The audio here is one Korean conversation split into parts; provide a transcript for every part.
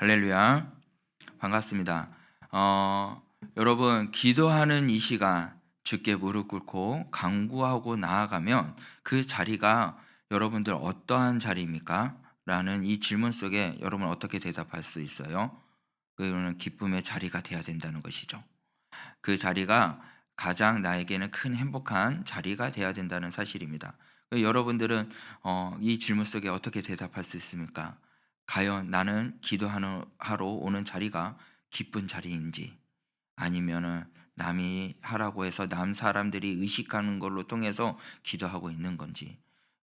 할렐루야. 반갑습니다. 여러분, 기도하는 이 시간 주께 무릎 꿇고 간구하고 나아가면 그 자리가 여러분들 어떠한 자리입니까? 라는 이 질문 속에 여러분 어떻게 대답할 수 있어요? 그거는 기쁨의 자리가 돼야 된다는 것이죠. 그 자리가 가장 나에게는 큰 행복한 자리가 돼야 된다는 사실입니다. 여러분들은 이 질문 속에 어떻게 대답할 수 있습니까? 과연 나는 기도하러 오는 자리가 기쁜 자리인지, 아니면은 남이 하라고 해서 남 사람들이 의식하는 걸로 통해서 기도하고 있는 건지,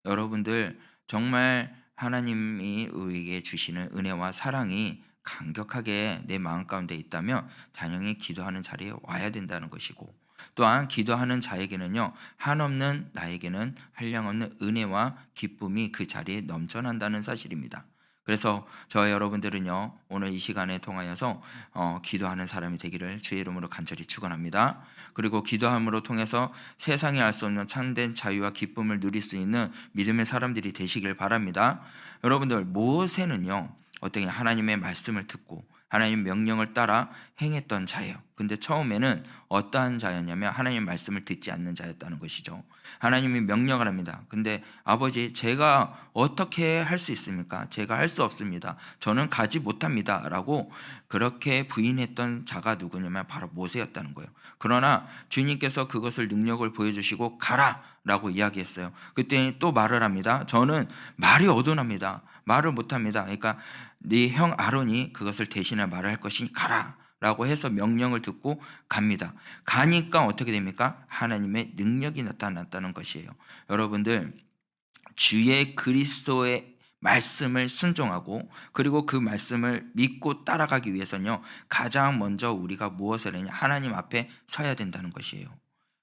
여러분들 정말 하나님이 우리에게 주시는 은혜와 사랑이 강력하게 내 마음 가운데 있다면 당연히 기도하는 자리에 와야 된다는 것이고, 또한 기도하는 자에게는요, 한없는 나에게는 한량없는 은혜와 기쁨이 그 자리에 넘쳐난다는 사실입니다. 그래서 저와 여러분들은요, 오늘 이 시간에 통하여서 기도하는 사람이 되기를 주의 이름으로 간절히 축원합니다. 그리고 기도함으로 통해서 세상이 알 수 없는 참된 자유와 기쁨을 누릴 수 있는 믿음의 사람들이 되시길 바랍니다. 여러분들, 모세는요, 어떻게 하나님의 말씀을 듣고 하나님 명령을 따라 행했던 자예요. 근데 처음에는 어떠한 자였냐면 하나님 말씀을 듣지 않는 자였다는 것이죠. 하나님이 명령을 합니다. 근데 아버지, 제가 어떻게 할 수 있습니까? 제가 할 수 없습니다. 저는 가지 못합니다. 라고 그렇게 부인했던 자가 누구냐면 바로 모세였다는 거예요. 그러나 주님께서 그것을 능력을 보여주시고 가라! 라고 이야기했어요. 그때 또 말을 합니다. 저는 말이 어둔합니다. 말을 못합니다. 그러니까 네 형 아론이 그것을 대신해 말을 할 것이니 가라! 라고 해서 명령을 듣고 갑니다. 가니까 어떻게 됩니까? 하나님의 능력이 나타났다는 것이에요. 여러분들, 주의 그리스도의 말씀을 순종하고 그리고 그 말씀을 믿고 따라가기 위해서는요, 가장 먼저 우리가 무엇을 하냐? 하나님 앞에 서야 된다는 것이에요.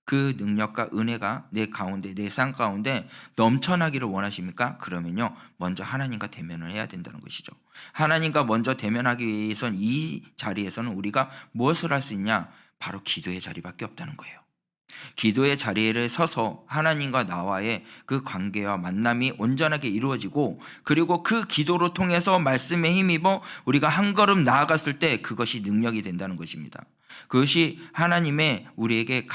그 능력과 은혜가 내 가운데, 내 삶 가운데 넘쳐나기를 원하십니까? 그러면요, 먼저 하나님과 대면을 해야 된다는 것이죠. 하나님과 먼저 대면하기 위해선 이 자리에서는 우리가 무엇을 할 수 있냐? 바로 기도의 자리밖에 없다는 거예요. 기도의 자리에 서서 하나님과 나와의 그 관계와 만남이 온전하게 이루어지고, 그리고 그 기도로 통해서 말씀에 힘입어 우리가 한 걸음 나아갔을 때 그것이 능력이 된다는 것입니다. 그것이 하나님의 우리에게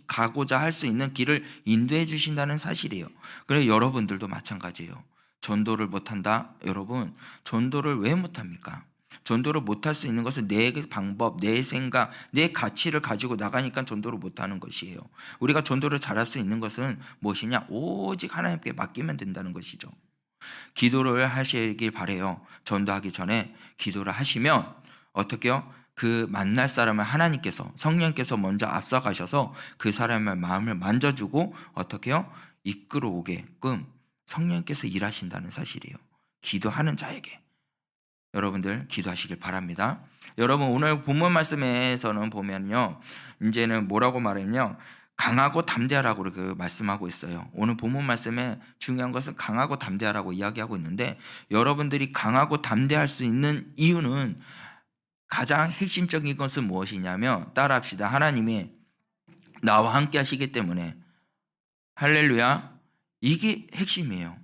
가고자 할 수 있는 길을 인도해 주신다는 사실이에요. 그래서 여러분들도 마찬가지예요. 전도를 못한다? 여러분, 전도를 왜 못합니까? 전도를 못할 수 있는 것은 내 방법, 내 생각, 내 가치를 가지고 나가니까 전도를 못하는 것이에요. 우리가 전도를 잘할 수 있는 것은 무엇이냐? 오직 하나님께 맡기면 된다는 것이죠. 기도를 하시길 바래요. 전도하기 전에 기도를 하시면 어떻게요? 그 만날 사람을 하나님께서, 성령께서 먼저 앞서가셔서 그 사람의 마음을 만져주고 어떻게요? 이끌어오게끔 성령께서 일하신다는 사실이에요. 기도하는 자에게. 여러분들 기도하시길 바랍니다. 여러분, 오늘 본문 말씀에서는 보면요, 이제는 뭐라고 말했냐? 강하고 담대하라고 그 말씀하고 있어요. 오늘 본문 말씀에 중요한 것은 강하고 담대하라고 이야기하고 있는데, 여러분들이 강하고 담대할 수 있는 이유는 가장 핵심적인 것은 무엇이냐면, 따라합시다. 하나님이 나와 함께 하시기 때문에. 할렐루야. 이게 핵심이에요.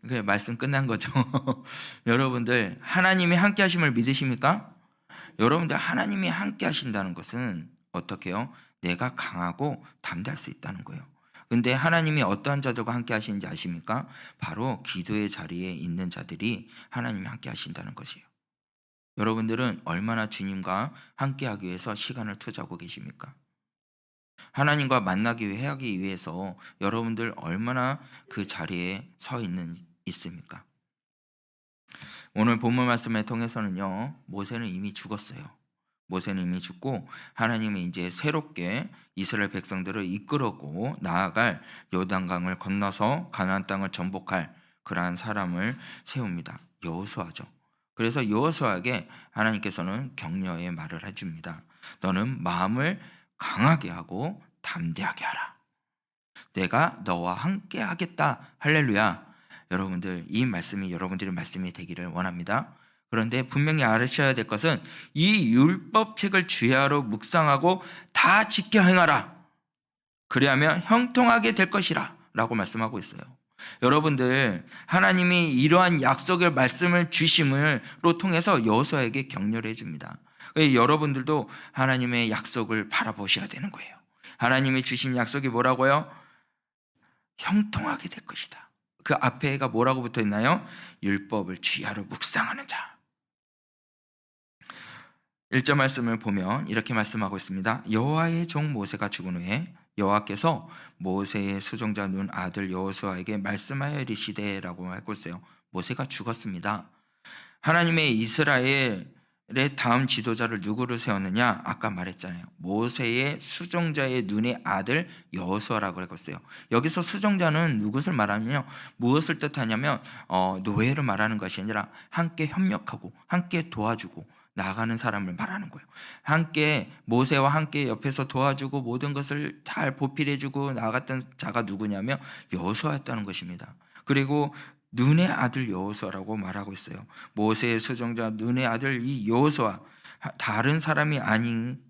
그 말씀 끝난 거죠. 여러분들, 하나님이 함께 하심을 믿으십니까? 여러분들, 하나님이 함께 하신다는 것은 어떻게 해요? 내가 강하고 담대할 수 있다는 거예요. 근데 하나님이 어떠한 자들과 함께 하시는지 아십니까? 바로 기도의 자리에 있는 자들이 하나님이 함께 하신다는 것이에요. 여러분들은 얼마나 주님과 함께 하기 위해서 시간을 투자하고 계십니까? 하나님과 만나기 하기 위해서 여러분들 얼마나 그 자리에 서 있습니까? 오늘 본문 말씀을 통해서는요, 모세는 이미 죽었어요. 모세는 이미 죽고 하나님이 이제 새롭게 이스라엘 백성들을 이끌어고 나아갈 요단강을 건너서 가나안 땅을 정복할 그러한 사람을 세웁니다. 여호수아죠. 그래서 여호수아에게 하나님께서는 격려의 말을 해줍니다. 너는 마음을 강하게 하고 담대하게 하라. 내가 너와 함께 하겠다. 할렐루야. 여러분들, 이 말씀이 여러분들의 말씀이 되기를 원합니다. 그런데 분명히 알으셔야 될 것은 이 율법책을 주야로 묵상하고 다 지켜 행하라. 그리하면 형통하게 될 것이라 라고 말씀하고 있어요. 여러분들 하나님이 이러한 약속의 말씀을 주심으로 통해서 여호수아에게 격려를 해줍니다. 여러분들도 하나님의 약속을 바라보셔야 되는 거예요. 하나님이 주신 약속이 뭐라고요? 형통하게 될 것이다. 그 앞에가 뭐라고 붙어 있나요? 율법을 주야로 묵상하는 자. 1절 말씀을 보면 이렇게 말씀하고 있습니다. 여호와의 종 모세가 죽은 후에 여호와께서 모세의 수종자 눈 아들 여호수아에게 말씀하여 이르시되라고 하고 있어요. 모세가 죽었습니다. 하나님의 이스라엘의 다음 지도자를 누구를 세웠느냐? 아까 말했잖아요. 모세의 수종자의 눈의 아들 여호수아라고 했어요. 여기서 수종자는 누구를 말하냐면 무엇을 뜻하냐면 노예를 말하는 것이 아니라 함께 협력하고 함께 도와주고 나아가는 사람을 말하는 거예요. 함께 모세와 함께 옆에서 도와주고 모든 것을 잘 보필해주고 나아갔던 자가 누구냐면 여호수아였다는 것입니다. 그리고 눈의 아들 여호수아라고 말하고 있어요. 모세의 수종자 눈의 아들 이 여호수아, 다른 사람이 아닌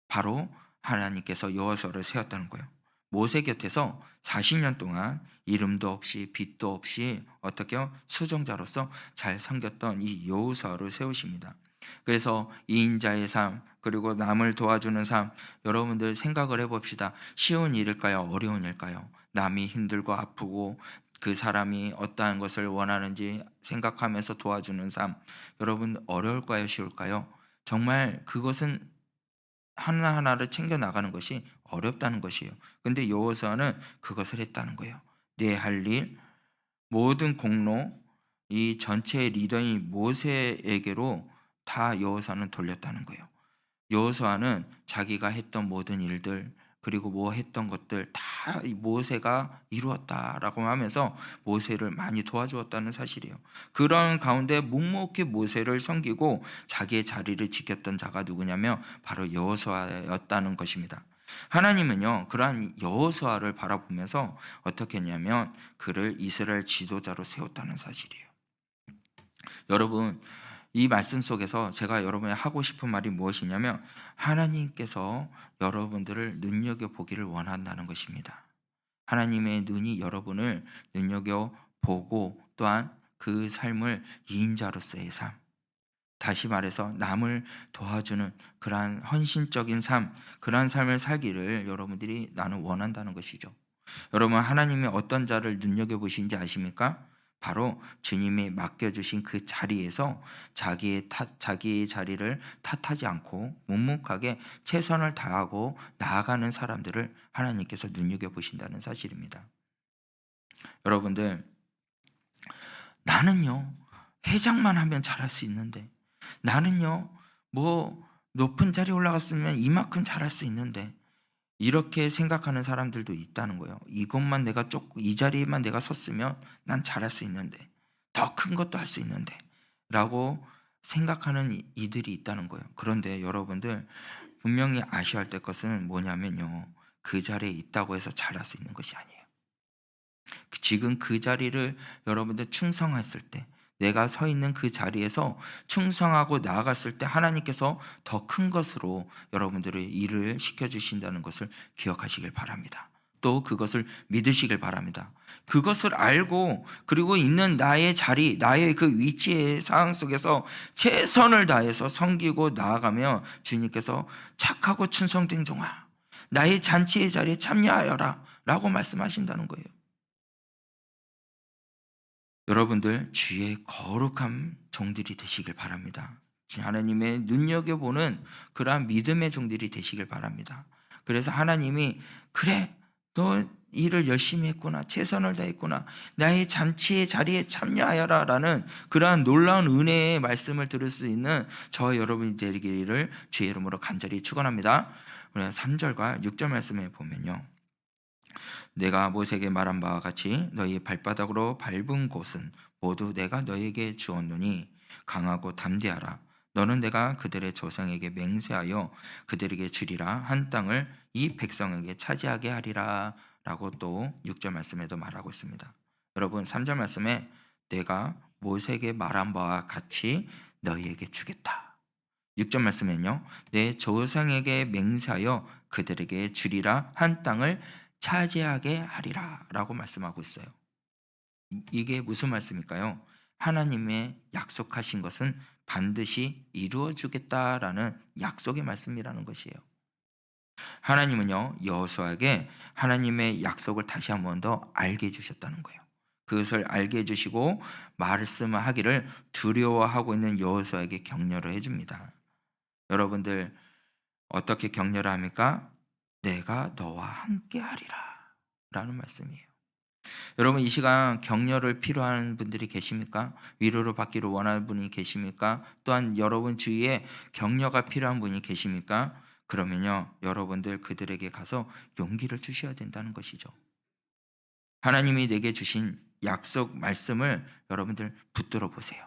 바로 하나님께서 여호수아를 세웠다는 거예요. 모세 곁에서 40년 동안 이름도 없이 빛도 없이 어떻게요? 수종자로서 잘 섬겼던 이 여호수아를 세우십니다. 그래서 이인자의 삶, 그리고 남을 도와주는 삶, 여러분들 생각을 해봅시다. 쉬운 일일까요? 어려운 일일까요? 남이 힘들고 아프고 그 사람이 어떠한 것을 원하는지 생각하면서 도와주는 삶, 여러분 어려울까요? 쉬울까요? 정말 그것은 하나하나를 챙겨 나가는 것이 어렵다는 것이에요. 근데 여호수아는 그것을 했다는 거예요. 내 할 일, 모든 공로, 이 전체의 리더인 모세에게로 다 여호수아는 돌렸다는 거예요. 여호수아는 자기가 했던 모든 일들, 그리고 뭐 했던 것들 다 모세가 이루었다라고 하면서 모세를 많이 도와주었다는 사실이에요. 그런 가운데 묵묵히 모세를 섬기고 자기의 자리를 지켰던 자가 누구냐면 바로 여호수아였다는 것입니다. 하나님은요, 그러한 여호수아를 바라보면서 어떻게 했냐면 그를 이스라엘 지도자로 세웠다는 사실이에요. 여러분, 이 말씀 속에서 제가 여러분이 하고 싶은 말이 무엇이냐면 하나님께서 여러분들을 눈여겨보기를 원한다는 것입니다. 하나님의 눈이 여러분을 눈여겨보고 또한 그 삶을 이인자로서의 삶, 다시 말해서 남을 도와주는 그러한 헌신적인 삶, 그러한 삶을 살기를 여러분들이 나는 원한다는 것이죠. 여러분, 하나님이 어떤 자를 눈여겨보시는지 아십니까? 바로 주님이 맡겨주신 그 자리에서 자기의 자리를 탓하지 않고 묵묵하게 최선을 다하고 나아가는 사람들을 하나님께서 눈여겨보신다는 사실입니다. 여러분들, 나는요 회장만 하면 잘할 수 있는데, 나는요 뭐 높은 자리에 올라갔으면 이만큼 잘할 수 있는데, 이렇게 생각하는 사람들도 있다는 거예요. 이것만 내가 이 자리에만 내가 섰으면 난 잘할 수 있는데, 더 큰 것도 할 수 있는데 라고 생각하는 이들이 있다는 거예요. 그런데 여러분들 분명히 아셔야 될 것은 뭐냐면요, 그 자리에 있다고 해서 잘할 수 있는 것이 아니에요. 지금 그 자리를 여러분들 충성했을 때, 내가 서 있는 그 자리에서 충성하고 나아갔을 때 하나님께서 더 큰 것으로 여러분들의 일을 시켜주신다는 것을 기억하시길 바랍니다. 또 그것을 믿으시길 바랍니다. 그것을 알고 그리고 있는 나의 자리, 나의 그 위치의 상황 속에서 최선을 다해서 섬기고 나아가며 주님께서 착하고 충성된 종아, 나의 잔치의 자리에 참여하여라 라고 말씀하신다는 거예요. 여러분들 주의 거룩한 종들이 되시길 바랍니다. 하나님의 눈여겨보는 그러한 믿음의 종들이 되시길 바랍니다. 그래서 하나님이 그래, 너 일을 열심히 했구나, 최선을 다했구나, 나의 잔치의 자리에 참여하여라 라는 그러한 놀라운 은혜의 말씀을 들을 수 있는 저 여러분이 되기를 주의 이름으로 간절히 축원합니다. 우리가 3절과 6절 말씀에 보면요, 내가 모세에게 말한 바와 같이 너희 발바닥으로 밟은 곳은 모두 내가 너희에게 주었노니 강하고 담대하라. 너는 내가 그들의 조상에게 맹세하여 그들에게 주리라 한 땅을 이 백성에게 차지하게 하리라 라고 또 6절 말씀에도 말하고 있습니다. 여러분, 3절 말씀에 내가 모세에게 말한 바와 같이 너희에게 주겠다. 6절 말씀에는요, 내 조상에게 맹세하여 그들에게 주리라 한 땅을 차지하게 하리라 라고 말씀하고 있어요. 이게 무슨 말씀일까요? 하나님의 약속하신 것은 반드시 이루어 주겠다라는 약속의 말씀이라는 것이에요. 하나님은요, 여호수아에게 하나님의 약속을 다시 한 번 더 알게 해 주셨다는 거예요. 그것을 알게 해 주시고 말씀하기를 두려워하고 있는 여호수아에게 격려를 해 줍니다. 여러분들 어떻게 격려를 합니까? 내가 너와 함께 하리라 라는 말씀이에요. 여러분, 이 시간 격려를 필요한 분들이 계십니까? 위로를 받기를 원하는 분이 계십니까? 또한 여러분 주위에 격려가 필요한 분이 계십니까? 그러면요, 여러분들 그들에게 가서 용기를 주셔야 된다는 것이죠. 하나님이 내게 주신 약속 말씀을 여러분들 붙들어 보세요.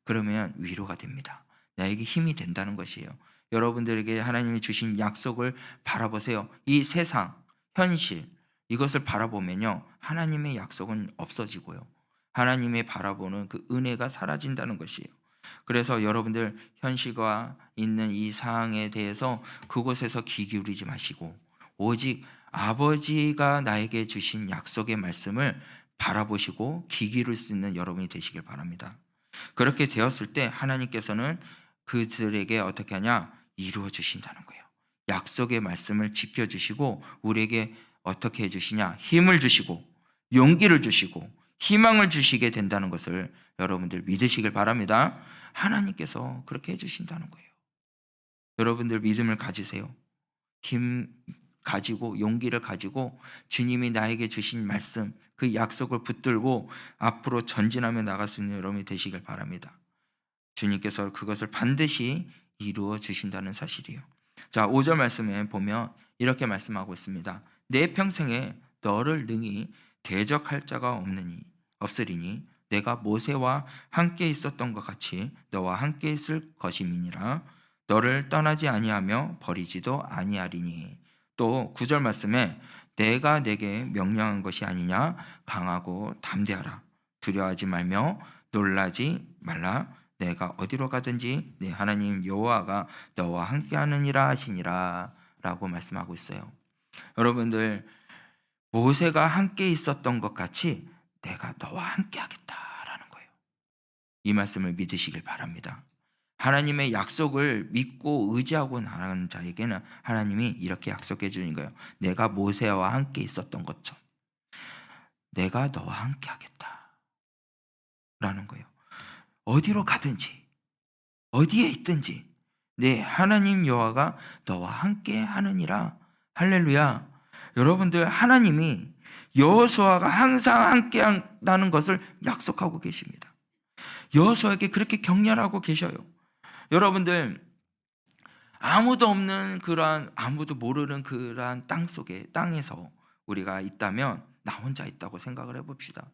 그러면 위로가 됩니다. 나에게 힘이 된다는 것이에요. 여러분들에게 하나님이 주신 약속을 바라보세요. 이 세상, 현실, 이것을 바라보면요, 하나님의 약속은 없어지고요, 하나님의 바라보는 그 은혜가 사라진다는 것이에요. 그래서 여러분들 현실과 있는 이 상황에 대해서 그곳에서 귀 기울이지 마시고 오직 아버지가 나에게 주신 약속의 말씀을 바라보시고 귀 기울일 수 있는 여러분이 되시길 바랍니다. 그렇게 되었을 때 하나님께서는 그들에게 어떻게 하냐? 이루어 주신다는 거예요. 약속의 말씀을 지켜주시고 우리에게 어떻게 해주시냐? 힘을 주시고 용기를 주시고 희망을 주시게 된다는 것을 여러분들 믿으시길 바랍니다. 하나님께서 그렇게 해주신다는 거예요. 여러분들 믿음을 가지세요. 힘 가지고 용기를 가지고 주님이 나에게 주신 말씀, 그 약속을 붙들고 앞으로 전진하며 나갈 수 있는 여러분이 되시길 바랍니다. 주님께서 그것을 반드시 이루어 주신다는 사실이에요. 자, 5절 말씀에 보면 이렇게 말씀하고 있습니다. 내 평생에 너를 능히 대적할 자가 없으리니 내가 모세와 함께 있었던 것 같이 너와 함께 있을 것임이니라. 너를 떠나지 아니하며 버리지도 아니하리니. 또 9절 말씀에 내가 내게 명령한 것이 아니냐, 강하고 담대하라. 두려워하지 말며 놀라지 말라. 내가 어디로 가든지 네 하나님 여호와가 너와 함께하느니라 하시니라 라고 말씀하고 있어요. 여러분들, 모세가 함께 있었던 것 같이 내가 너와 함께 하겠다라는 거예요. 이 말씀을 믿으시길 바랍니다. 하나님의 약속을 믿고 의지하고 나가는 자에게는 하나님이 이렇게 약속해 주는 거예요. 내가 모세와 함께 있었던 것처럼 내가 너와 함께 하겠다라는 거예요. 어디로 가든지 어디에 있든지 네 하나님 여호와가 너와 함께 하느니라. 할렐루야. 여러분들, 하나님이 여호수아가 항상 함께 한다는 것을 약속하고 계십니다. 여호수아에게 그렇게 격려하고 계셔요. 여러분들, 아무도 없는 그러한, 아무도 모르는 그러한 땅에서 우리가 있다면 나 혼자 있다고 생각을 해봅시다.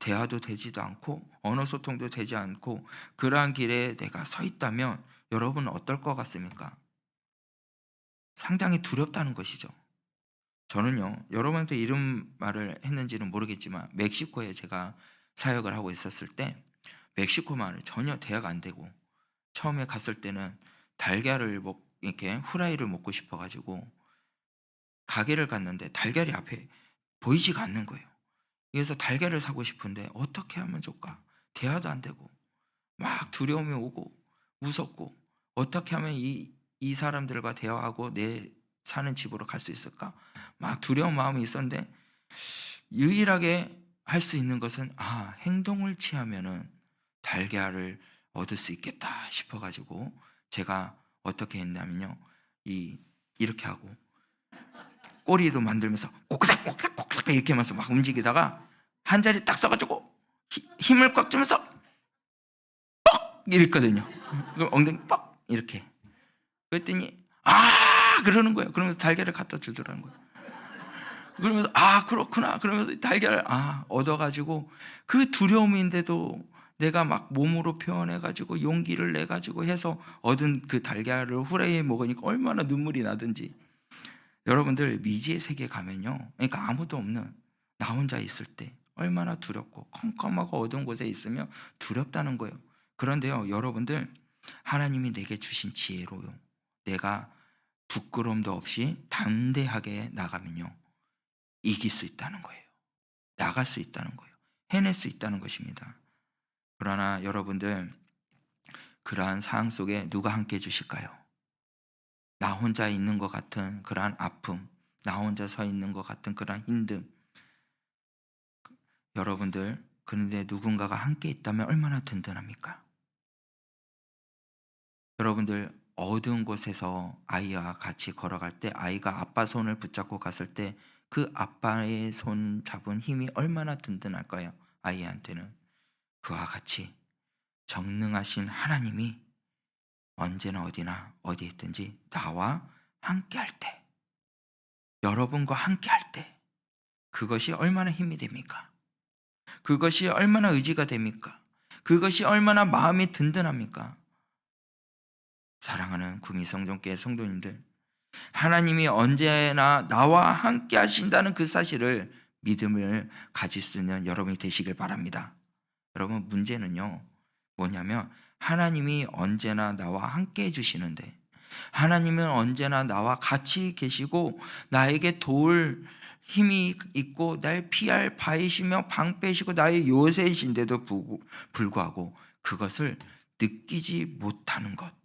대화도 되지도 않고 언어 소통도 되지 않고 그러한 길에 내가 서 있다면 여러분은 어떨 것 같습니까? 상당히 두렵다는 것이죠. 저는요, 여러분한테 이런 말을 했는지는 모르겠지만 멕시코에 제가 사역을 하고 있었을 때 멕시코 말을 전혀 대화가 안 되고 처음에 갔을 때는 달걀을 이렇게 후라이를 먹고 싶어가지고 가게를 갔는데 달걀이 앞에 보이지가 않는 거예요. 그래서 달걀을 사고 싶은데 어떻게 하면 좋을까? 대화도 안 되고 막 두려움이 오고 무섭고 어떻게 하면 이 사람들과 대화하고 내 사는 집으로 갈 수 있을까? 막 두려운 마음이 있었는데 유일하게 할 수 있는 것은 행동을 취하면은 달걀을 얻을 수 있겠다 싶어가지고 제가 어떻게 했냐면요, 이렇게 하고 꼬리도 만들면서 콕삭콕삭콕삭 이렇게 하면서 막 움직이다가 한 자리 딱 서가지고 힘을 꽉 주면서 뻑 이랬거든요. 그럼 엉덩이 뻑 이렇게. 그랬더니 그러는 거예요. 그러면서 달걀을 갖다 주더라는 거예요. 그러면서 그렇구나. 그러면서 달걀을 얻어가지고 그 두려움인데도 내가 막 몸으로 표현해가지고 용기를 내가지고 해서 얻은 그 달걀을 후라이에 먹으니까 얼마나 눈물이 나든지. 여러분들, 미지의 세계에 가면요, 그러니까 아무도 없는 나 혼자 있을 때 얼마나 두렵고 컴컴하고 어두운 곳에 있으면 두렵다는 거예요. 그런데요, 여러분들, 하나님이 내게 주신 지혜로요, 내가 부끄러움도 없이 담대하게 나가면요 이길 수 있다는 거예요. 나갈 수 있다는 거예요. 해낼 수 있다는 것입니다. 그러나 여러분들, 그러한 상황 속에 누가 함께 해주실까요? 나 혼자 있는 것 같은 그러한 아픔, 나 혼자 서 있는 것 같은 그러한 힘듦, 여러분들, 그런데 누군가가 함께 있다면 얼마나 든든합니까? 여러분들, 어두운 곳에서 아이와 같이 걸어갈 때, 아이가 아빠 손을 붙잡고 갔을 때 그 아빠의 손 잡은 힘이 얼마나 든든할까요? 아이한테는. 그와 같이 전능하신 하나님이 언제나 어디나 어디 있든지 나와 함께 할 때, 여러분과 함께 할 때, 그것이 얼마나 힘이 됩니까? 그것이 얼마나 의지가 됩니까? 그것이 얼마나 마음이 든든합니까? 사랑하는 구미성전교회 성도님들, 하나님이 언제나 나와 함께 하신다는 그 사실을, 믿음을 가질 수 있는 여러분이 되시길 바랍니다. 여러분, 문제는요 뭐냐면, 하나님이 언제나 나와 함께 해주시는데, 하나님은 언제나 나와 같이 계시고 나에게 도울 힘이 있고 날 피할 바이시며 방패이시고 나의 요새이신데도 불구하고 그것을 느끼지 못하는 것,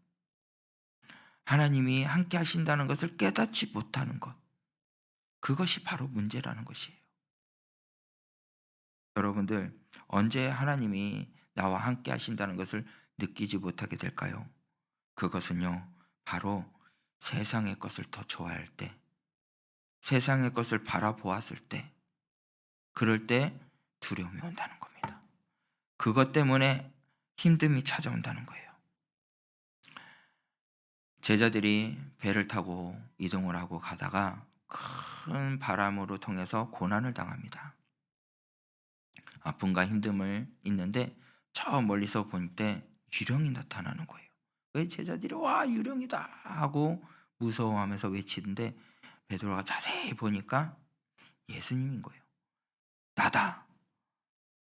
하나님이 함께 하신다는 것을 깨닫지 못하는 것, 그것이 바로 문제라는 것이에요. 여러분들, 언제 하나님이 나와 함께 하신다는 것을 느끼지 못하게 될까요? 그것은요 바로 세상의 것을 더 좋아할 때, 세상의 것을 바라보았을 때, 그럴 때 두려움이 온다는 겁니다. 그것 때문에 힘듦이 찾아온다는 거예요. 제자들이 배를 타고 이동을 하고 가다가 큰 바람으로 통해서 고난을 당합니다. 아픔과 힘듦을 있는데 저 멀리서 볼 때 유령이 나타나는 거예요. 왜 제자들이 와 유령이다 하고 무서워하면서 외치는데, 베드로가 자세히 보니까 예수님인 거예요. 나다,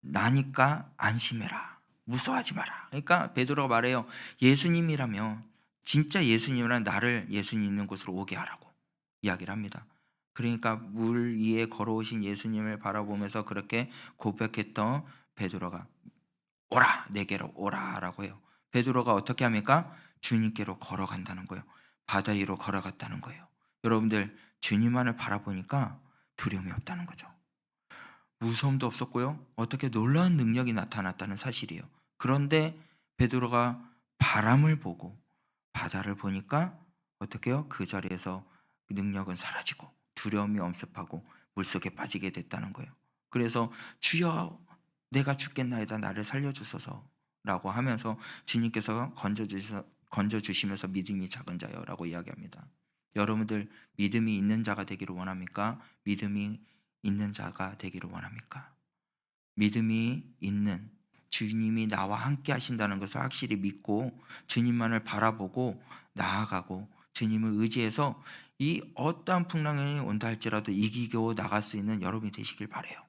나니까 안심해라, 무서워하지 마라. 그러니까 베드로가 말해요. 예수님이라면, 진짜 예수님이라면 나를 예수님 있는 곳으로 오게 하라고 이야기를 합니다. 그러니까 물 위에 걸어오신 예수님을 바라보면서 그렇게 고백했던 베드로가 오라, 내게로 오라라고 해요. 베드로가 어떻게 합니까? 주님께로 걸어간다는 거예요. 바다 위로 걸어갔다는 거예요. 여러분들, 주님만을 바라보니까 두려움이 없다는 거죠. 무서움도 없었고요, 어떻게 놀라운 능력이 나타났다는 사실이에요. 그런데 베드로가 바람을 보고 바다를 보니까 어떻게 해요? 그 자리에서 능력은 사라지고 두려움이 엄습하고 물속에 빠지게 됐다는 거예요. 그래서 주여 내가 죽겠나이다, 나를 살려주소서라고 하면서 주님께서 건져주시면서 믿음이 작은 자여라고 이야기합니다. 여러분들, 믿음이 있는 자가 되기를 원합니까? 믿음이 있는 자가 되기를 원합니까? 믿음이 있는, 주님이 나와 함께 하신다는 것을 확실히 믿고 주님만을 바라보고 나아가고 주님을 의지해서 이 어떠한 풍랑이 온다 할지라도 이기고 나갈 수 있는 여러분이 되시길 바라요.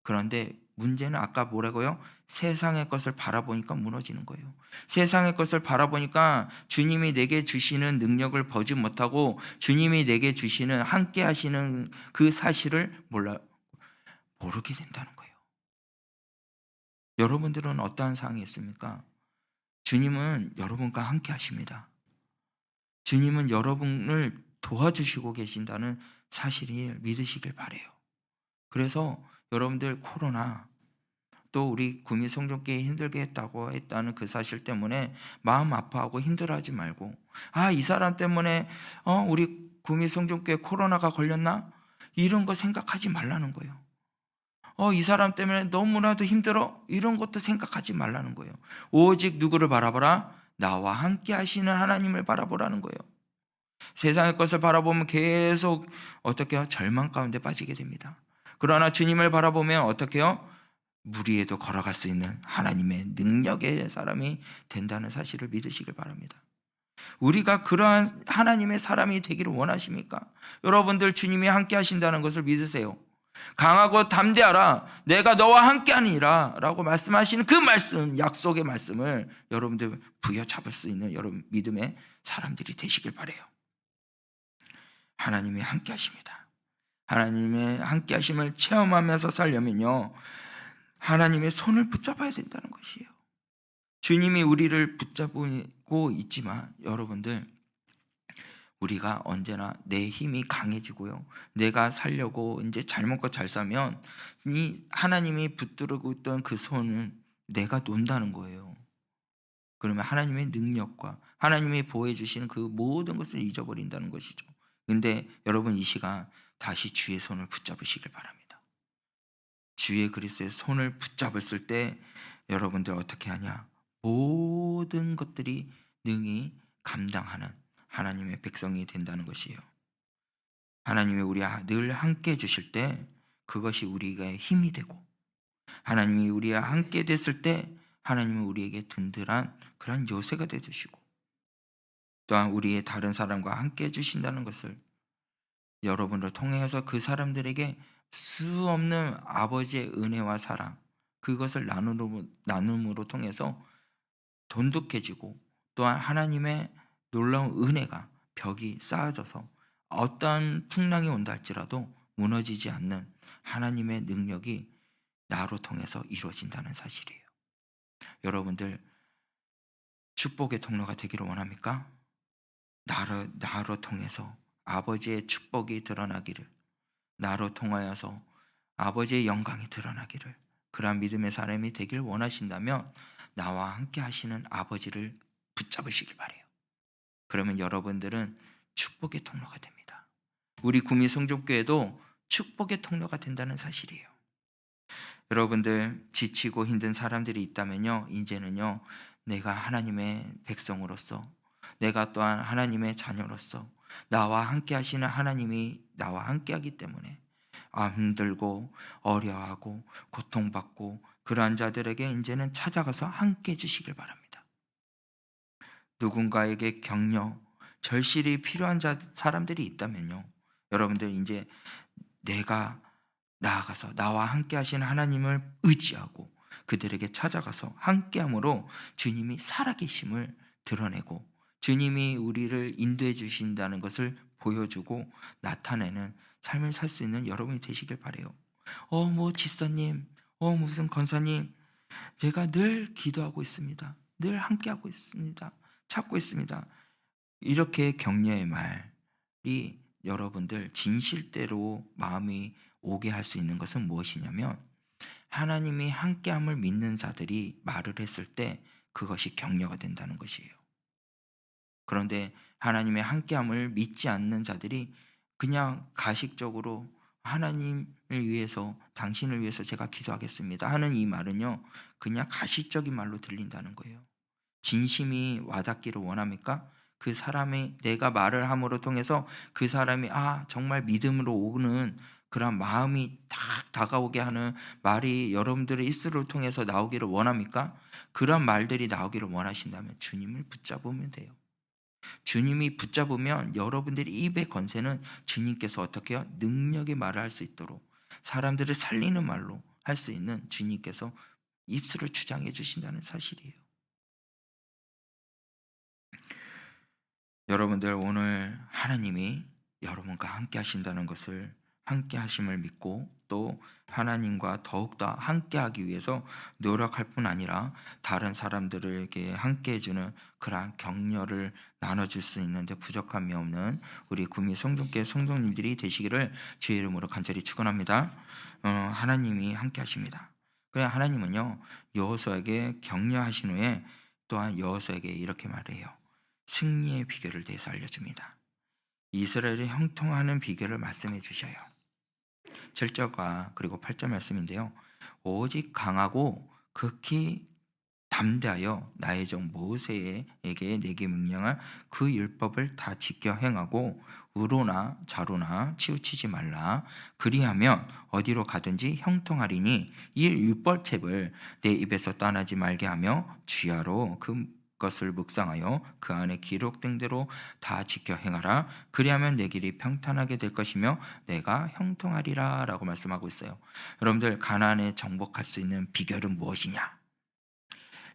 그런데 문제는 아까 뭐라고요? 세상의 것을 바라보니까 무너지는 거예요. 세상의 것을 바라보니까 주님이 내게 주시는 능력을 보지 못하고 주님이 내게 주시는 함께 하시는 그 사실을 모르게 된다는 거예요. 여러분들은 어떠한 상황이 있습니까? 주님은 여러분과 함께 하십니다. 주님은 여러분을 도와주시고 계신다는 사실을 믿으시길 바라요. 그래서 여러분들, 코로나 또 우리 구미성전교회 힘들게 했다는 그 사실 때문에 마음 아파하고 힘들어하지 말고, 이 사람 때문에 우리 구미성전교회 코로나가 걸렸나? 이런 거 생각하지 말라는 거예요. 이 사람 때문에 너무나도 힘들어? 이런 것도 생각하지 말라는 거예요. 오직 누구를 바라보라? 나와 함께 하시는 하나님을 바라보라는 거예요. 세상의 것을 바라보면 계속 어떻게 해요? 절망 가운데 빠지게 됩니다. 그러나 주님을 바라보면 어떻게 해요? 물 위에도 걸어갈 수 있는 하나님의 능력의 사람이 된다는 사실을 믿으시길 바랍니다. 우리가 그러한 하나님의 사람이 되기를 원하십니까? 여러분들, 주님이 함께 하신다는 것을 믿으세요. 강하고 담대하라, 내가 너와 함께하니라 라고 말씀하시는 그 말씀, 약속의 말씀을 여러분들 부여잡을 수 있는 여러분 믿음의 사람들이 되시길 바라요. 하나님이 함께 하십니다. 하나님의 함께 하심을 체험하면서 살려면요, 하나님의 손을 붙잡아야 된다는 것이에요. 주님이 우리를 붙잡고 있지만 여러분들, 우리가 언제나 내 힘이 강해지고요, 내가 살려고 이제 잘 먹고 잘 사면 이 하나님이 붙들고 있던 그 손을 내가 논다는 거예요. 그러면 하나님의 능력과 하나님이 보호해 주시는 그 모든 것을 잊어버린다는 것이죠. 근데 여러분, 이 시간 다시 주의 손을 붙잡으시길 바랍니다. 주의 그리스도의 손을 붙잡았을 때 여러분들 어떻게 하냐? 모든 것들이 능히 감당하는 하나님의 백성이 된다는 것이에요. 하나님이 우리와 늘 함께 해주실 때 그것이 우리의 힘이 되고, 하나님이 우리와 함께 됐을 때 하나님은 우리에게 든든한 그런 요새가 되주시고, 또한 우리의 다른 사람과 함께 해주신다는 것을 여러분을 통해서 그 사람들에게 수 없는 아버지의 은혜와 사랑, 그것을 나눔으로 통해서 돈독해지고, 또한 하나님의 놀라운 은혜가 벽이 쌓아져서 어떤 풍랑이 온다 할지라도 무너지지 않는 하나님의 능력이 나로 통해서 이루어진다는 사실이에요. 여러분들, 축복의 통로가 되기를 원합니까? 나로 통해서 아버지의 축복이 드러나기를, 나로 통하여서 아버지의 영광이 드러나기를, 그러한 믿음의 사람이 되길 원하신다면 나와 함께 하시는 아버지를 붙잡으시길 바래요. 그러면 여러분들은 축복의 통로가 됩니다. 우리 구미 성전교회도 축복의 통로가 된다는 사실이에요. 여러분들, 지치고 힘든 사람들이 있다면요, 이제는요, 내가 하나님의 백성으로서, 내가 또한 하나님의 자녀로서 나와 함께 하시는 하나님이 나와 함께 하기 때문에 힘들고 어려워하고 고통받고 그러한 자들에게 이제는 찾아가서 함께 해주시길 바랍니다. 누군가에게 격려, 절실히 필요한 사람들이 있다면요, 여러분들 이제 내가 나아가서 나와 함께 하시는 하나님을 의지하고 그들에게 찾아가서 함께함으로 주님이 살아계심을 드러내고 주님이 우리를 인도해 주신다는 것을 보여주고 나타내는 삶을 살 수 있는 여러분이 되시길 바래요. 지사님, 무슨 권사님, 제가 늘 기도하고 있습니다. 늘 함께하고 있습니다. 찾고 있습니다. 이렇게 격려의 말이 여러분들 진실대로 마음이 오게 할 수 있는 것은 무엇이냐면, 하나님이 함께함을 믿는 자들이 말을 했을 때 그것이 격려가 된다는 것이에요. 그런데 하나님의 함께함을 믿지 않는 자들이 그냥 가식적으로 하나님을 위해서, 당신을 위해서 제가 기도하겠습니다 하는 이 말은요, 그냥 가식적인 말로 들린다는 거예요. 진심이 와닿기를 원합니까? 그 사람이, 내가 말을 함으로 통해서 그 사람이 정말 믿음으로 오는 그런 마음이 딱 다가오게 하는 말이 여러분들의 입술을 통해서 나오기를 원합니까? 그런 말들이 나오기를 원하신다면 주님을 붙잡으면 돼요. 주님이 붙잡으면 여러분들의 입의 권세는 주님께서 어떻게 해요? 능력의 말을 할 수 있도록, 사람들을 살리는 말로 할 수 있는 주님께서 입술을 주장해 주신다는 사실이에요. 여러분들, 오늘 하나님이 여러분과 함께 하신다는 것을, 함께 하심을 믿고 또 하나님과 더욱더 함께 하기 위해서 노력할 뿐 아니라 다른 사람들에게 함께 해주는 그러한 격려를 나눠줄 수 있는데 부족함이 없는 우리 구미 성전교회 성도님들이 되시기를 주의 이름으로 간절히 축원합니다. 하나님이 함께 하십니다. 그래, 하나님은요, 여호수아에게 격려하신 후에 또한 여호수아에게 이렇게 말해요. 승리의 비결을 대해서 알려줍니다. 이스라엘을 형통하는 비결을 말씀해 주셔요. 7절과 그리고 8절 말씀인데요, 오직 강하고 극히 담대하여 나의 종 모세에게 내게 명령할 그 율법을 다 지켜 행하고 우로나 좌로나 치우치지 말라. 그리하면 어디로 가든지 형통하리니 이 율법책을 내 입에서 떠나지 말게 하며 주야로 그것을 묵상하여 그 안에 기록된 대로 다 지켜 행하라. 그리하면 내 길이 평탄하게 될 것이며 내가 형통하리라 라고 말씀하고 있어요. 여러분들, 가나안에 정복할 수 있는 비결은 무엇이냐?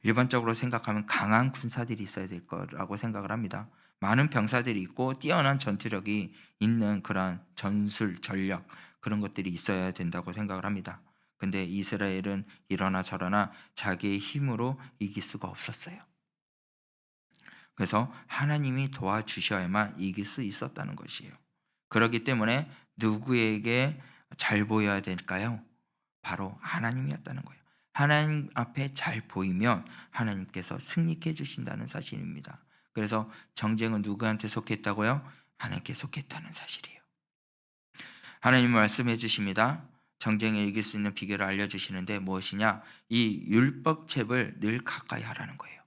일반적으로 생각하면 강한 군사들이 있어야 될 거라고 생각을 합니다. 많은 병사들이 있고 뛰어난 전투력이 있는 그런 전술, 전력, 그런 것들이 있어야 된다고 생각을 합니다. 근데 이스라엘은 이러나 저러나 자기의 힘으로 이길 수가 없었어요. 그래서 하나님이 도와주셔야만 이길 수 있었다는 것이에요. 그렇기 때문에 누구에게 잘 보여야 될까요? 바로 하나님이었다는 거예요. 하나님 앞에 잘 보이면 하나님께서 승리케 해주신다는 사실입니다. 그래서 정쟁은 누구한테 속했다고요? 하나님께 속했다는 사실이에요. 하나님 말씀해 주십니다. 정쟁에 이길 수 있는 비결을 알려주시는데 무엇이냐? 이 율법책을 늘 가까이 하라는 거예요.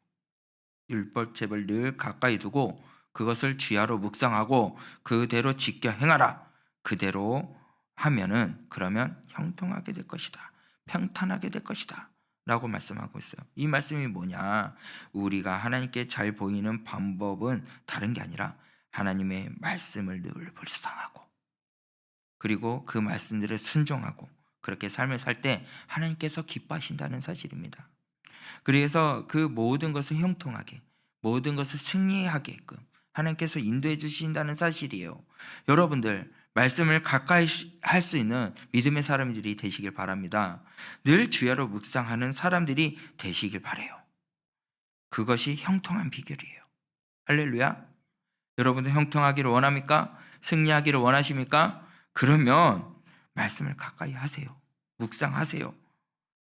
율법책을 늘 가까이 두고 그것을 주야로 묵상하고 그대로 지켜 행하라. 그대로 하면은 그러면 형통하게 될 것이다. 평탄하게 될 것이다. 라고 말씀하고 있어요. 이 말씀이 뭐냐? 우리가 하나님께 잘 보이는 방법은 다른 게 아니라 하나님의 말씀을 늘 묵상하고 그리고 그 말씀들에 순종하고 그렇게 삶을 살 때 하나님께서 기뻐하신다는 사실입니다. 그래서 그 모든 것을 형통하게, 모든 것을 승리하게끔 하나님께서 인도해 주신다는 사실이에요. 여러분들 말씀을 가까이 할 수 있는 믿음의 사람들이 되시길 바랍니다. 늘 주야로 묵상하는 사람들이 되시길 바라요. 그것이 형통한 비결이에요. 할렐루야. 여러분들 형통하기를 원합니까? 승리하기를 원하십니까? 그러면 말씀을 가까이 하세요. 묵상하세요.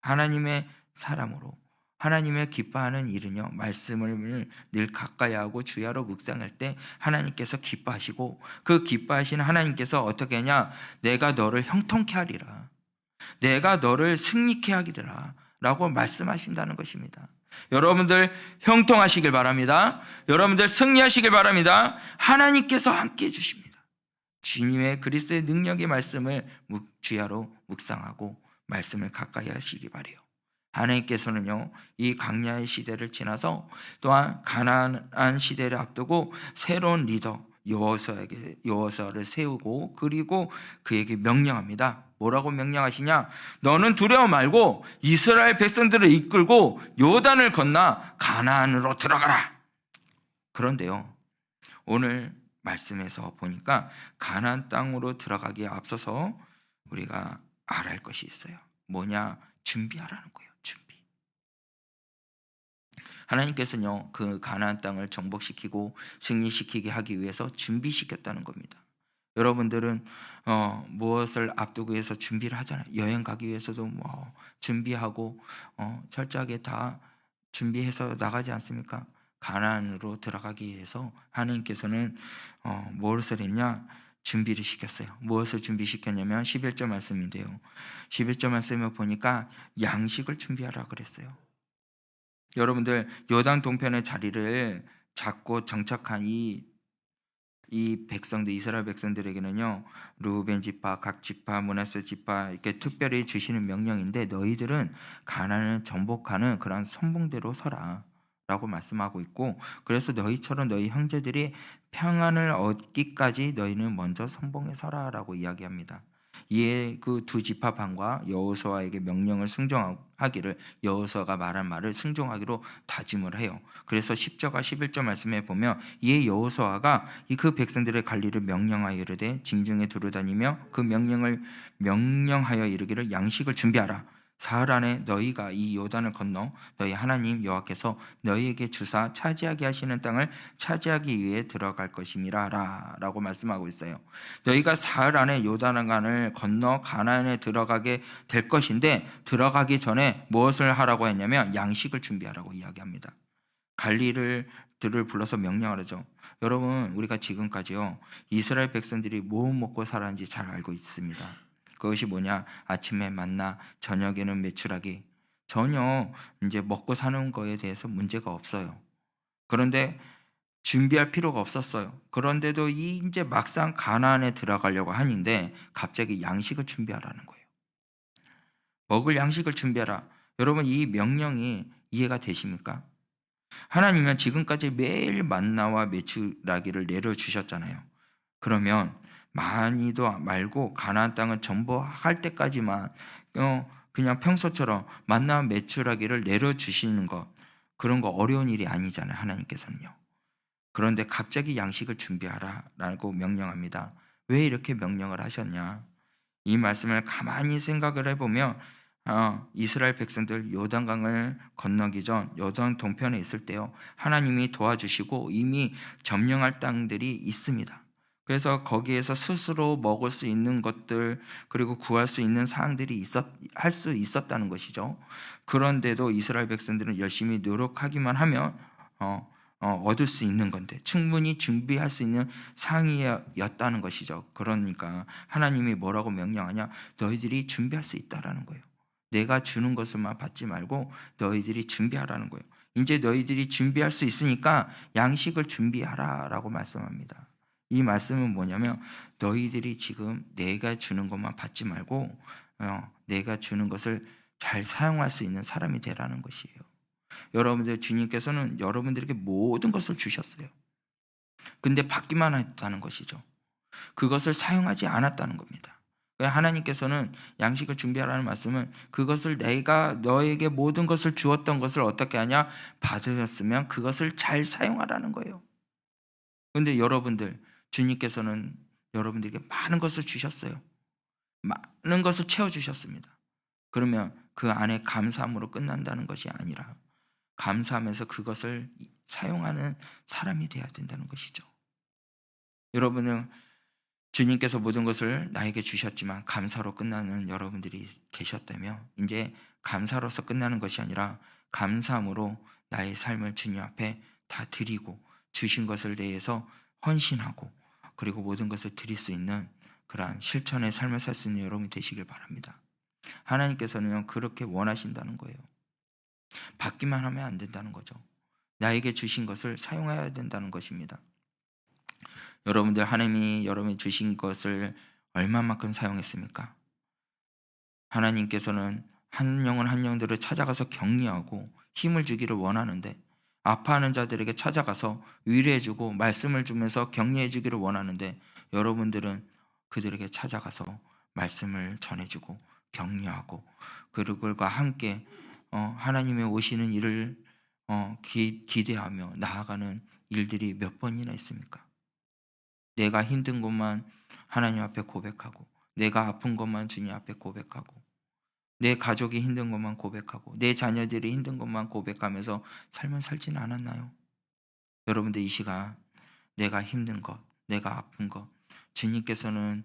하나님의 사람으로 하나님의 기뻐하는 일은요, 말씀을 늘 가까이 하고 주야로 묵상할 때 하나님께서 기뻐하시고 그 기뻐하시는 하나님께서 어떻게 하냐? 내가 너를 형통케 하리라. 내가 너를 승리케 하리라 라고 말씀하신다는 것입니다. 여러분들 형통하시길 바랍니다. 여러분들 승리하시길 바랍니다. 하나님께서 함께 해주십니다. 주님의 그리스도의 능력의 말씀을 주야로 묵상하고 말씀을 가까이 하시기 바라요. 하나님께서는요, 이 광야의 시대를 지나서 또한 가나안 시대를 앞두고 새로운 리더 여호수아를 세우고 그리고 그에게 명령합니다. 뭐라고 명령하시냐? 너는 두려워 말고 이스라엘 백성들을 이끌고 요단을 건너 가나안으로 들어가라. 그런데요, 오늘 말씀에서 보니까 가나안 땅으로 들어가기에 앞서서 우리가 알아야 할 것이 있어요. 뭐냐? 준비하라는 거예요. 준비. 하나님께서는요, 그 가나안 땅을 정복시키고 승리시키게 하기 위해서 준비시켰다는 겁니다. 여러분들은 무엇을 앞두고 해서 준비를 하잖아요. 여행 가기 위해서도 뭐 준비하고 철저하게 다 준비해서 나가지 않습니까? 가나안으로 들어가기 위해서 하나님께서는 무엇을 했냐? 준비를 시켰어요. 무엇을 준비시켰냐면 11절 말씀인데요. 11절 말씀을 보니까 양식을 준비하라 그랬어요. 여러분들 요단 동편의 자리를 잡고 정착한 이 백성들, 이스라엘 백성들에게는요, 르우벤 지파, 각 지파, 므낫세 지파 이렇게 특별히 주시는 명령인데 너희들은 가나안을 정복하는 그런 선봉대로 서라 라고 말씀하고 있고, 그래서 너희처럼 너희 형제들이 평안을 얻기까지 너희는 먼저 선봉에 서라 라고 이야기합니다. 이에 그 두 지파반과 여호수아에게 명령을 순종하기를, 여호수아가 말한 말을 순종하기로 다짐을 해요. 그래서 10절과 11절 말씀에 보면 이에 여호수아가 그 백성들의 관리를 명령하여 이르되 진중에 두루다니며 그 명령을 명령하여 이르기를 양식을 준비하라. 사흘 안에 너희가 이 요단을 건너 너희 하나님 여호와께서 너희에게 주사 차지하게 하시는 땅을 차지하기 위해 들어갈 것임이라 라고 말씀하고 있어요. 너희가 사흘 안에 요단강을 건너 가나안에 들어가게 될 것인데 들어가기 전에 무엇을 하라고 했냐면 양식을 준비하라고 이야기합니다. 관리들을 불러서 명령하죠. 여러분, 우리가 지금까지요, 이스라엘 백성들이 뭐 먹고 살았는지 잘 알고 있습니다. 그것이 뭐냐? 아침에 만나, 저녁에는 메추라기. 전혀 이제 먹고 사는 거에 대해서 문제가 없어요. 그런데 준비할 필요가 없었어요. 그런데도 이제 막상 가나안에 들어가려고 하는데 갑자기 양식을 준비하라는 거예요. 먹을 양식을 준비하라. 여러분, 이 명령이 이해가 되십니까? 하나님은 지금까지 매일 만나와 메추라기를 내려주셨잖아요. 그러면 많이도 말고 가나안 땅을 정복할 때까지만 그냥 평소처럼 만나 메추라기를 내려주시는 것, 그런 거 어려운 일이 아니잖아요. 하나님께서는요. 그런데 갑자기 양식을 준비하라라고 명령합니다. 왜 이렇게 명령을 하셨냐? 이 말씀을 가만히 생각을 해보면 이스라엘 백성들 요단강을 건너기 전 요단 동편에 있을 때요, 하나님이 도와주시고 이미 점령할 땅들이 있습니다. 그래서 거기에서 스스로 먹을 수 있는 것들, 그리고 구할 수 있는 사항들이 할 수 있었다는 것이죠. 그런데도 이스라엘 백성들은 열심히 노력하기만 하면 얻을 수 있는 건데, 충분히 준비할 수 있는 상이었다는 것이죠. 그러니까 하나님이 뭐라고 명령하냐? 너희들이 준비할 수 있다라는 거예요. 내가 주는 것을만 받지 말고 너희들이 준비하라는 거예요. 이제 너희들이 준비할 수 있으니까 양식을 준비하라라고 말씀합니다. 이 말씀은 뭐냐면, 너희들이 지금 내가 주는 것만 받지 말고 내가 주는 것을 잘 사용할 수 있는 사람이 되라는 것이에요. 여러분들, 주님께서는 여러분들에게 모든 것을 주셨어요. 근데 받기만 했다는 것이죠. 그것을 사용하지 않았다는 겁니다. 하나님께서는 양식을 준비하라는 말씀은, 그것을 내가 너에게 모든 것을 주었던 것을 어떻게 하냐? 받으셨으면 그것을 잘 사용하라는 거예요. 그런데 여러분들, 주님께서는 여러분들에게 많은 것을 주셨어요. 많은 것을 채워주셨습니다. 그러면 그 안에 감사함으로 끝난다는 것이 아니라, 감사하면서 그것을 사용하는 사람이 되어야 된다는 것이죠. 여러분은 주님께서 모든 것을 나에게 주셨지만 감사로 끝나는 여러분들이 계셨다면, 이제 감사로서 끝나는 것이 아니라 감사함으로 나의 삶을 주님 앞에 다 드리고, 주신 것을 대해서 헌신하고, 그리고 모든 것을 드릴 수 있는 그러한 실천의 삶을 살 수 있는 여러분이 되시길 바랍니다. 하나님께서는 그렇게 원하신다는 거예요. 받기만 하면 안 된다는 거죠. 나에게 주신 것을 사용해야 된다는 것입니다. 여러분들, 하나님이 여러분이 주신 것을 얼마만큼 사용했습니까? 하나님께서는 한 영혼 한 영혼들을 찾아가서 격려하고 힘을 주기를 원하는데, 아파하는 자들에게 찾아가서 위로해주고 말씀을 주면서 격려해주기를 원하는데, 여러분들은 그들에게 찾아가서 말씀을 전해주고 격려하고 그들과 함께 하나님의 오시는 일을 기대하며 나아가는 일들이 몇 번이나 있습니까? 내가 힘든 것만 하나님 앞에 고백하고, 내가 아픈 것만 주님 앞에 고백하고, 내 가족이 힘든 것만 고백하고, 내 자녀들이 힘든 것만 고백하면서 삶을 살지는 않았나요? 여러분들, 이 시간 내가 힘든 것, 내가 아픈 것, 주님께서는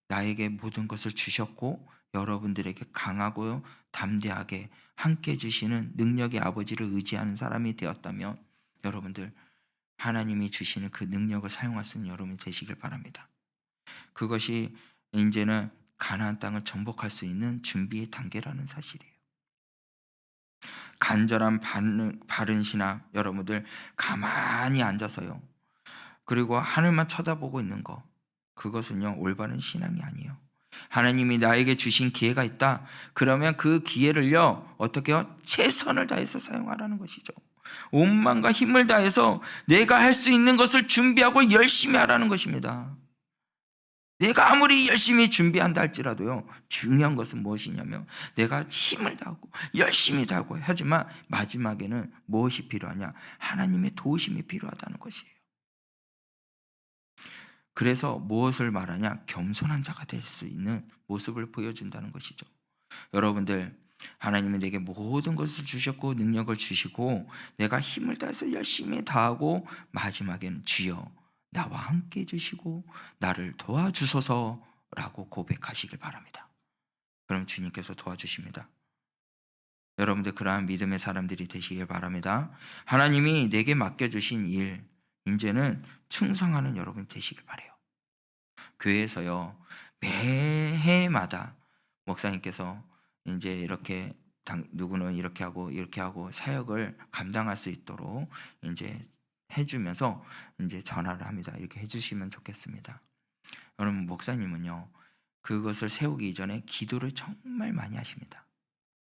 나에게 모든 것을 주셨고 여러분들에게 강하고 담대하게 함께 해주시는 능력의 아버지를 의지하는 사람이 되었다면, 여러분들, 하나님이 주시는 그 능력을 사용할 수 있는 여러분이 되시길 바랍니다. 그것이 이제는 가나안 땅을 정복할 수 있는 준비의 단계라는 사실이에요. 간절한 바른 신앙, 여러분들 가만히 앉아서요, 그리고 하늘만 쳐다보고 있는 거, 그것은요 올바른 신앙이 아니에요. 하나님이 나에게 주신 기회가 있다, 그러면 그 기회를요 어떻게요? 최선을 다해서 사용하라는 것이죠. 온 마음과 힘을 다해서 내가 할 수 있는 것을 준비하고 열심히 하라는 것입니다. 내가 아무리 열심히 준비한다 할지라도요, 중요한 것은 무엇이냐면, 내가 힘을 다하고 열심히 다하고 하지만 마지막에는 무엇이 필요하냐? 하나님의 도우심이 필요하다는 것이에요. 그래서 무엇을 말하냐? 겸손한 자가 될 수 있는 모습을 보여준다는 것이죠. 여러분들, 하나님이 내게 모든 것을 주셨고 능력을 주시고 내가 힘을 다해서 열심히 다하고 마지막에는 주여 나와 함께 해주시고 나를 도와주소서라고 고백하시길 바랍니다. 그럼 주님께서 도와주십니다. 여러분들, 그러한 믿음의 사람들이 되시길 바랍니다. 하나님이 내게 맡겨주신 일, 이제는 충성하는 여러분이 되시길 바라요. 교회에서요, 매해마다 목사님께서 이제 이렇게 누구는 이렇게 하고 사역을 감당할 수 있도록 이제 해주면서 이제 전화를 합니다. 이렇게 해주시면 좋겠습니다. 여러분, 목사님은요 그것을 세우기 이전에 기도를 정말 많이 하십니다.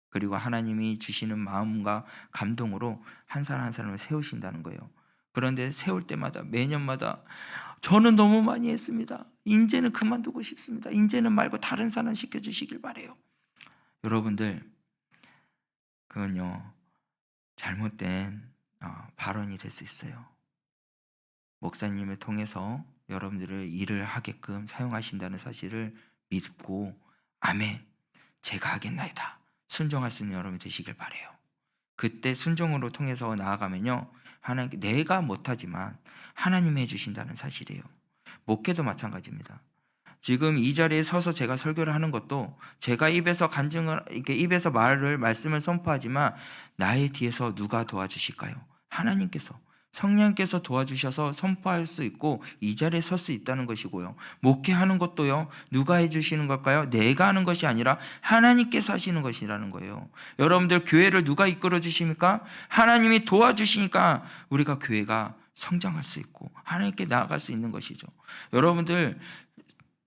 그리고 하나님이 주시는 마음과 감동으로 한 사람 한 사람을 세우신다는 거예요. 그런데 세울 때마다 매년마다 저는 너무 많이 했습니다. 이제는 그만두고 싶습니다. 이제는 말고 다른 사람 시켜주시길 바래요. 여러분들, 그건요 잘못된 발언이 될 수 있어요. 목사님을 통해서 여러분들을 일을 하게끔 사용하신다는 사실을 믿고 아멘, 제가 하겠나이다, 순종할 수 있는 여러분이 되시길 바라요. 그때 순종으로 통해서 나아가면요, 하나님, 내가 못하지만 하나님이 해주신다는 사실이에요. 목회도 마찬가지입니다. 지금 이 자리에 서서 제가 설교를 하는 것도 제가 입에서 간증을, 이렇게 입에서 말씀을 선포하지만 나의 뒤에서 누가 도와주실까요? 하나님께서, 성령께서 도와주셔서 선포할 수 있고 이 자리에 설 수 있다는 것이고요. 목회하는 것도요, 누가 해주시는 걸까요? 내가 하는 것이 아니라 하나님께서 하시는 것이라는 거예요. 여러분들, 교회를 누가 이끌어 주십니까? 하나님이 도와주시니까 우리가 교회가 성장할 수 있고 하나님께 나아갈 수 있는 것이죠. 여러분들,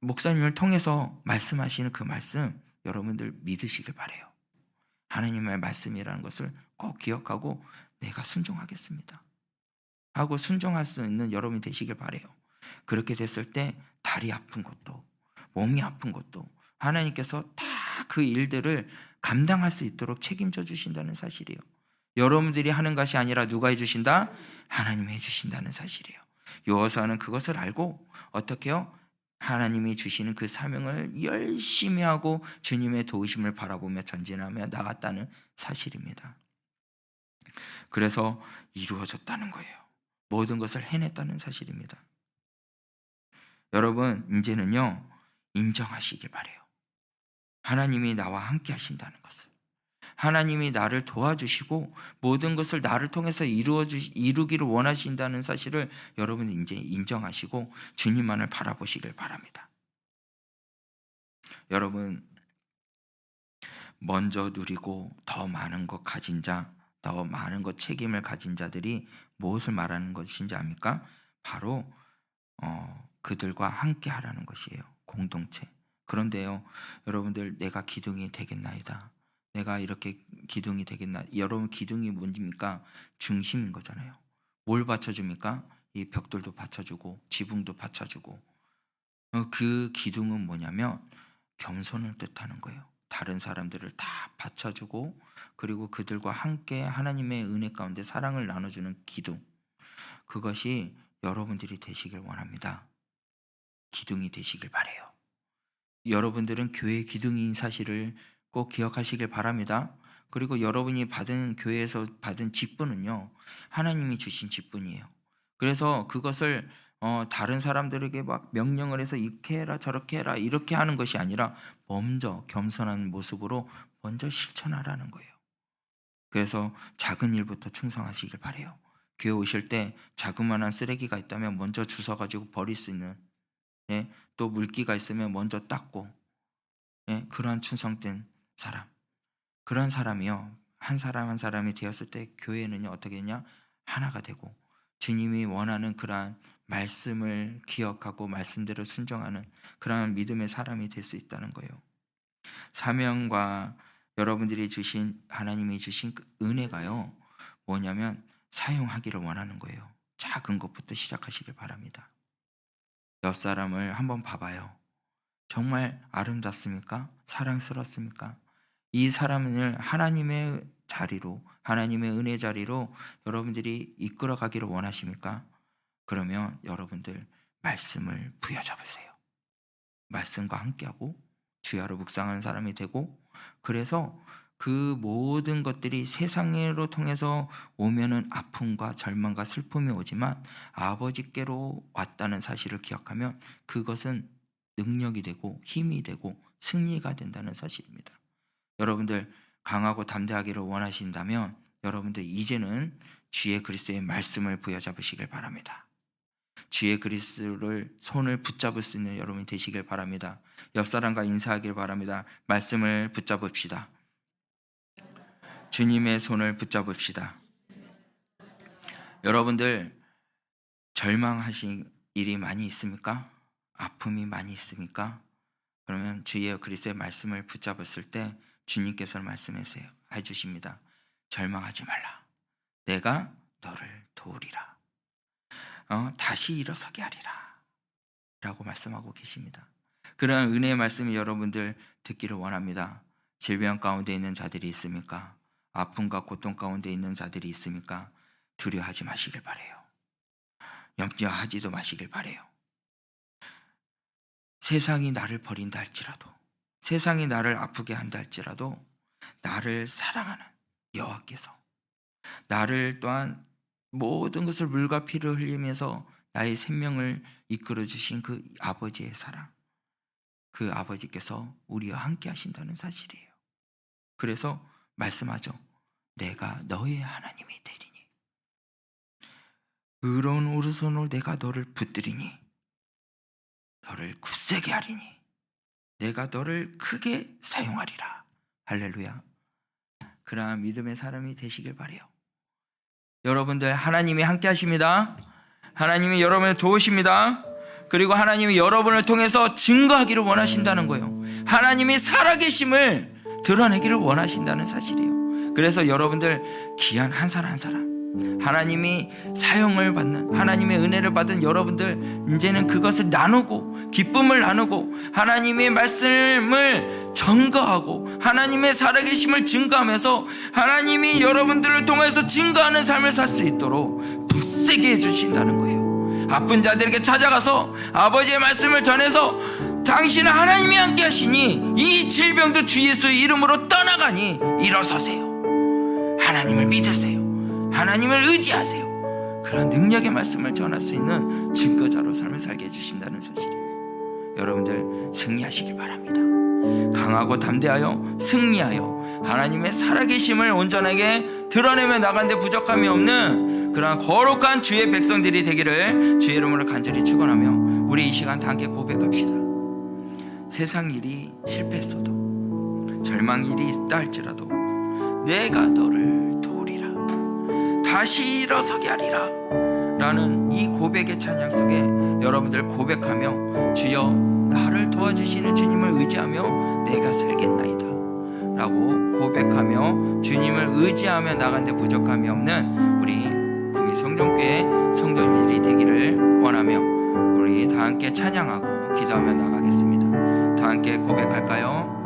목사님을 통해서 말씀하시는 그 말씀 여러분들 믿으시길 바라요. 하나님의 말씀이라는 것을 꼭 기억하고 내가 순종하겠습니다 하고 순종할 수 있는 여러분이 되시길 바라요. 그렇게 됐을 때 다리 아픈 것도, 몸이 아픈 것도 하나님께서 다 그 일들을 감당할 수 있도록 책임져 주신다는 사실이에요. 여러분들이 하는 것이 아니라 누가 해주신다? 하나님이 해주신다는 사실이에요. 여호수아는 그것을 알고 어떻게 해요? 하나님이 주시는 그 사명을 열심히 하고 주님의 도우심을 바라보며 전진하며 나갔다는 사실입니다. 그래서 이루어졌다는 거예요. 모든 것을 해냈다는 사실입니다. 여러분, 이제는요, 인정하시길 바라요. 하나님이 나와 함께 하신다는 것을, 하나님이 나를 도와주시고 모든 것을 나를 통해서 이루기를 원하신다는 사실을 여러분이 이제 인정하시고 주님만을 바라보시길 바랍니다. 여러분, 먼저 누리고 더 많은 것 가진 자, 더 많은 것 책임을 가진 자들이 무엇을 말하는 것인지 압니까? 바로 그들과 함께 하라는 것이에요. 공동체. 그런데요, 여러분들, 내가 기둥이 되겠나이다, 내가 이렇게 기둥이 되겠나. 여러분, 기둥이 뭔지입니까? 중심인 거잖아요. 뭘 받쳐줍니까? 이 벽돌도 받쳐주고 지붕도 받쳐주고. 그 기둥은 뭐냐면 겸손을 뜻하는 거예요. 다른 사람들을 다 받쳐주고 그리고 그들과 함께 하나님의 은혜 가운데 사랑을 나눠주는 기둥, 그것이 여러분들이 되시길 원합니다. 기둥이 되시길 바라요. 여러분들은 교회의 기둥인 사실을 꼭 기억하시길 바랍니다. 그리고 여러분이 받은, 교회에서 받은 직분은요, 하나님이 주신 직분이에요. 그래서 그것을 다른 사람들에게 막 명령을 해서 이렇게 해라 저렇게 해라 이렇게 하는 것이 아니라 먼저 겸손한 모습으로 먼저 실천하라는 거예요. 그래서 작은 일부터 충성하시길 바라요. 교회 오실 때 자그마한 쓰레기가 있다면 먼저 주워가지고 버릴 수 있는, 또 물기가 있으면 먼저 닦고, 그러한 충성된 사람, 그런 사람이요, 한 사람 한 사람이 되었을 때 교회는요 어떻게 되냐? 하나가 되고 주님이 원하는 그러한 말씀을 기억하고 말씀대로 순종하는 그러한 믿음의 사람이 될 수 있다는 거예요. 사명과 여러분들이 주신, 하나님이 주신 그 은혜가요 뭐냐면 사용하기를 원하는 거예요. 작은 것부터 시작하시길 바랍니다. 옆 사람을 한번 봐봐요. 정말 아름답습니까? 사랑스럽습니까? 이 사람을 하나님의 자리로, 하나님의 은혜 자리로 여러분들이 이끌어 가기를 원하십니까? 그러면 여러분들 말씀을 부여잡으세요. 말씀과 함께하고 주야로 묵상하는 사람이 되고, 그래서 그 모든 것들이 세상으로 통해서 오면은 아픔과 절망과 슬픔이 오지만 아버지께로 왔다는 사실을 기억하면 그것은 능력이 되고 힘이 되고 승리가 된다는 사실입니다. 여러분들, 강하고 담대하기를 원하신다면 여러분들 이제는 주의 그리스도의 말씀을 부여잡으시길 바랍니다. 주의 그리스도를 손을 붙잡을 수 있는 여러분이 되시길 바랍니다. 옆 사람과 인사하길 바랍니다. 말씀을 붙잡읍시다. 주님의 손을 붙잡읍시다. 여러분들, 절망하신 일이 많이 있습니까? 아픔이 많이 있습니까? 그러면 주의 그리스도의 말씀을 붙잡았을 때 주님께서 말씀하세요. 해주십니다. 절망하지 말라. 내가 너를 도우리라. 다시 일어서게 하리라. 라고 말씀하고 계십니다. 그런 은혜의 말씀이 여러분들 듣기를 원합니다. 질병 가운데 있는 자들이 있습니까? 아픔과 고통 가운데 있는 자들이 있습니까? 두려워하지 마시길 바라요. 염려하지도 마시길 바라요. 세상이 나를 버린다 할지라도, 세상이 나를 아프게 한다 할지라도 나를 사랑하는 여호와께서, 나를 또한 모든 것을 물과 피를 흘리면서 나의 생명을 이끌어 주신 그 아버지의 사랑, 그 아버지께서 우리와 함께 하신다는 사실이에요. 그래서 말씀하죠. 내가 너의 하나님이 되리니, 의로운 오른손으로 내가 너를 붙들이니, 너를 굳세게 하리니, 내가 너를 크게 사용하리라. 할렐루야. 그러한 믿음의 사람이 되시길 바라요. 여러분들, 하나님이 함께 하십니다. 하나님이 여러분을 도우십니다. 그리고 하나님이 여러분을 통해서 증거하기를 원하신다는 거예요. 하나님이 살아계심을 드러내기를 원하신다는 사실이에요. 그래서 여러분들, 귀한 한 사람 한 사람, 하나님이 사용을 받는, 하나님의 은혜를 받은 여러분들, 이제는 그것을 나누고 기쁨을 나누고 하나님의 말씀을 증거하고 하나님의 살아계심을 증거하면서 하나님이 여러분들을 통해서 증거하는 삶을 살 수 있도록 굳세게 해주신다는 거예요. 아픈 자들에게 찾아가서 아버지의 말씀을 전해서 당신은 하나님이 함께 하시니 이 질병도 주 예수의 이름으로 떠나가니 일어서세요. 하나님을 믿으세요. 하나님을 의지하세요. 그런 능력의 말씀을 전할 수 있는 증거자로 삶을 살게 해주신다는 사실이에요. 여러분들, 승리하시길 바랍니다. 강하고 담대하여 승리하여 하나님의 살아계심을 온전하게 드러내며 나가는데 부족함이 없는 그러한 거룩한 주의 백성들이 되기를 주의 이름으로 간절히 축원하며 우리 이 시간 다 함께 고백합시다. 세상 일이 실패했어도, 절망 일이 있다 할지라도 내가 너를 도우리라, 다시 일어서게 하리라 라는 이 고백의 찬양 속에 여러분들 고백하며 주여 나를 도와주시는 주님을 의지하며 내가 살겠나이다 라고 고백하며 주님을 의지하며 나간데 부족함이 없는 우리 구미 성전교회 성도님들이 되기를 원하며 우리 다 함께 찬양하고 기도하며 나가겠습니다. 다 함께 고백할까요?